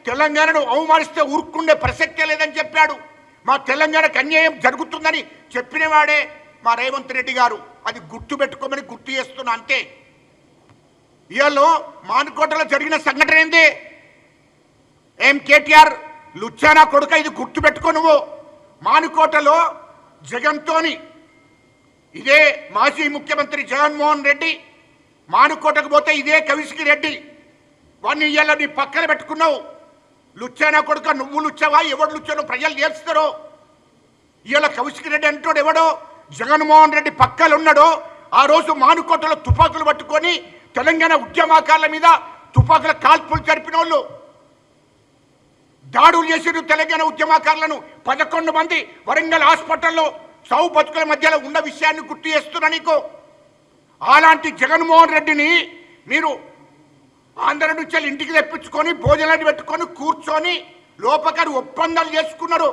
తెలంగాణను అవమానిస్తే ఊరుకుండే ప్రసక్తే లేదని చెప్పాడు. మా తెలంగాణకు అన్యాయం జరుగుతుందని చెప్పినవాడే మా రేవంత్ రెడ్డి గారు. అది గుర్తుపెట్టుకోమని గుర్తు చేస్తున్నా అంతే. ఇవాళ మానుకోటలో జరిగిన సంఘటన ఏంది? ఏం కేటీఆర్ లుచ్చానా కొడుక, ఇది గుర్తుపెట్టుకో నువ్వు. మానుకోటలో జగన్తోని ఇదే మాజీ ముఖ్యమంత్రి జగన్మోహన్ రెడ్డి మానుకోటకు పోతే ఇదే కవిష్కి రెడ్డి వాడిని ఇవాళ నీ పక్కన పెట్టుకున్నావు. లుచ్చానా కొడుక, నువ్వు లుచ్చావా? ఎవడు లుచ్చానో ప్రజలు చేస్తారో. ఇవాళ కవిష్కి రెడ్డి అంటాడు ఎవడో జగన్మోహన్ రెడ్డి పక్కలు ఉన్నాడో ఆ రోజు మానుకోటలో తుపాకులు పట్టుకొని తెలంగాణ ఉద్యమకారుల మీద తుపాకుల కాల్పులు జరిపిన వాళ్ళు, దాడులు చేసిన తెలంగాణ ఉద్యమకారులను 11 మంది వరంగల్ హాస్పిటల్లో సావు బతుకుల మధ్యలో ఉన్న విషయాన్ని గుర్తు చేస్తున్నా నీకు. అలాంటి జగన్మోహన్ రెడ్డిని మీరు ఆంధ్ర నుంచి ఇంటికి తెప్పించుకొని భోజనాన్ని పెట్టుకొని కూర్చొని లోపకారి ఒప్పందాలు చేసుకున్నారు.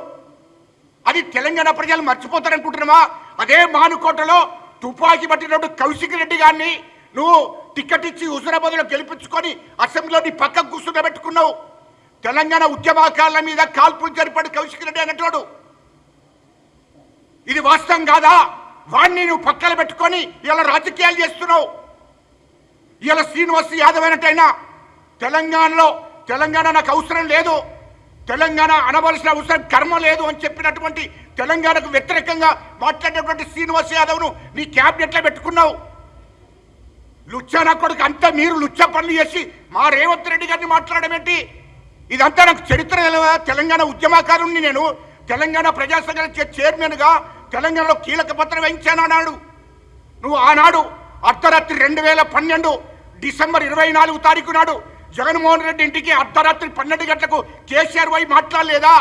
అది తెలంగాణ ప్రజలు మర్చిపోతారనుకుంటున్నావా? అదే మానుకోటలో తుపాకీ పట్టినప్పుడు కౌశిక్ రెడ్డి గారిని నువ్వు టికెట్ ఇచ్చి హుజురాబాద్లో గెలిపించుకొని అసెంబ్లీలో పక్కకు కూర్చుండబెట్టుకున్నావు. తెలంగాణ ఉద్యమకారుల మీద కాల్పులు జరిపాడు కౌశిక్ రెడ్డి అన్నట్టు. ఇది వాస్తవం కాదా? వాడిని నువ్వు పక్కన పెట్టుకొని ఇలా రాజకీయాలు చేస్తున్నావు. ఇలా శ్రీనివాస్ యాదవ్ అయినట్టయినా తెలంగాణ నాకు అవసరం లేదు, తెలంగాణ అనవలసిన అవసరం కర్మ లేదు అని చెప్పినటువంటి తెలంగాణకు వ్యతిరేకంగా మాట్లాడినటువంటి శ్రీనివాస్ యాదవ్ను నీ క్యాబినెట్లో పెట్టుకున్నావు. లుచ్చానా కొడుకు అంతా మీరు లుచ్చ పనులు చేసి మా రేవంత్ రెడ్డి గారిని మాట్లాడమేంటి? ఇదంతా నాకు చరిత్ర తెలియదా? తెలంగాణ ఉద్యమకారుణ్ణి నేను, తెలంగాణ ప్రజాసంఘ చైర్మన్గా తెలంగాణలో కీలక పత్రం వహించాను అన్నాడు. నువ్వు ఆనాడు అర్ధరాత్రి 2012 డిసెంబర్ 24 తారీఖు నాడు జగన్మోహన్ రెడ్డి ఇంటికి అర్ధరాత్రి 12 గంటలకు కేసీఆర్ వై మాట్లాడలేదా?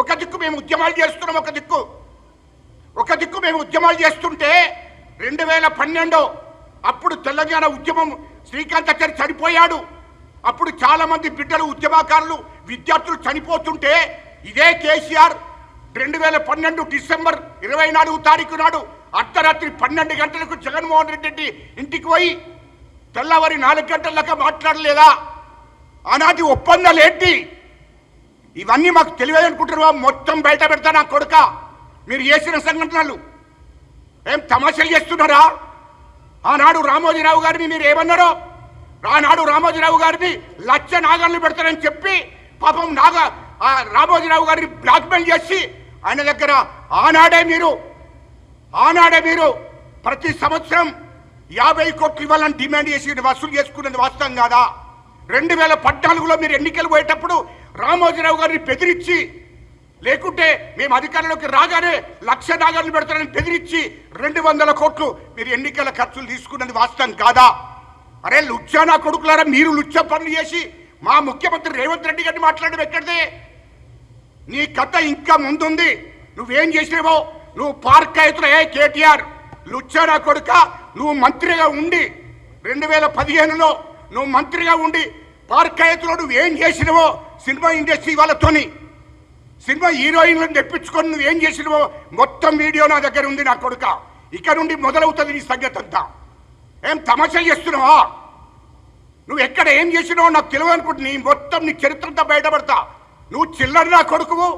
ఒక దిక్కు మేము ఉద్యమాలు చేస్తున్నాం, ఒక దిక్కు మేము ఉద్యమాలు చేస్తుంటే 2012 అప్పుడు తెలంగాణ ఉద్యమం శ్రీకాంతాచారి చనిపోయాడు. అప్పుడు చాలా మంది బిడ్డలు ఉద్యమకారులు విద్యార్థులు చనిపోతుంటే ఇదే కేసీఆర్ 2012 డిసెంబర్ 24 తారీఖు నాడు అర్ధరాత్రి 12 గంటలకు జగన్మోహన్ రెడ్డి ఇంటికి పోయి తెల్లవారి 4 గంటల దాకా మాట్లాడలేదా? ఆనాటి ఒప్పందాలు ఏంటి? ఇవన్నీ మాకు తెలియదనుకుంటున్నావా? మొత్తం బయట పెడతా నా కొడుక. మీరు చేసిన సంఘటనలు ఏం తమాషాలు చేస్తున్నారా? ఆనాడు రామోజీరావు గారిని మీరు ఏమన్నారో, ఆనాడు రామోజీరావు గారిని లక్ష నాగాలను పెడతారని చెప్పి పాపం రామోజీరావు గారిని బ్లాక్మెయిల్ చేసి ఆయన దగ్గర ఆనాడే మీరు ప్రతి సంవత్సరం 50 కోట్లు ఇవ్వాలని డిమాండ్ చేసి వసూలు చేసుకున్నది వాస్తవం కాదా? 2014లో మీరు ఎన్నికలు పోయేటప్పుడు రామోజీరావు గారిని బెదిరించి, లేకుంటే మేము అధికారంలోకి రాగానే లక్ష నాగాలను పెడతారని బెదిరించి 200 కోట్లు మీరు ఎన్నికల ఖర్చులు తీసుకున్నది వాస్తవం కాదా? అరే లుచ్చానా కొడుకులారా, మీరు లుచ్చ పనులు చేసి మా ముఖ్యమంత్రి రేవంత్ రెడ్డి గారిని మాట్లాడడం ఎక్కడిదే? నీ కథ ఇంకా ముందుంది. నువ్వేం చేసినావో నువ్వు పార్కాయతులు. కేటీఆర్ లుచ్చానా కొడుక, నువ్వు మంత్రిగా ఉండి 2015లో నువ్వు మంత్రిగా ఉండి పార్కాయతులో నువ్వేం చేసినావో సినిమా ఇండస్ట్రీ వాళ్ళతోని సినిమా హీరోయిన్లను తెప్పించుకొని నువ్వేం చేసినావో మొత్తం వీడియో నా దగ్గర ఉంది నా కొడుక. ఇక నుండి మొదలవుతుంది నీ సంగతి అంతా. ఏం తమాషాలు చేస్తున్నావా? నువ్వు ఎక్కడ ఏం చేసినావో నాకు తెలియదు అనుకుంటు నీ మొత్తం నీ చరిత్రంతా బయటపడతా. నువ్వు చిల్లర నా కొడుకువు.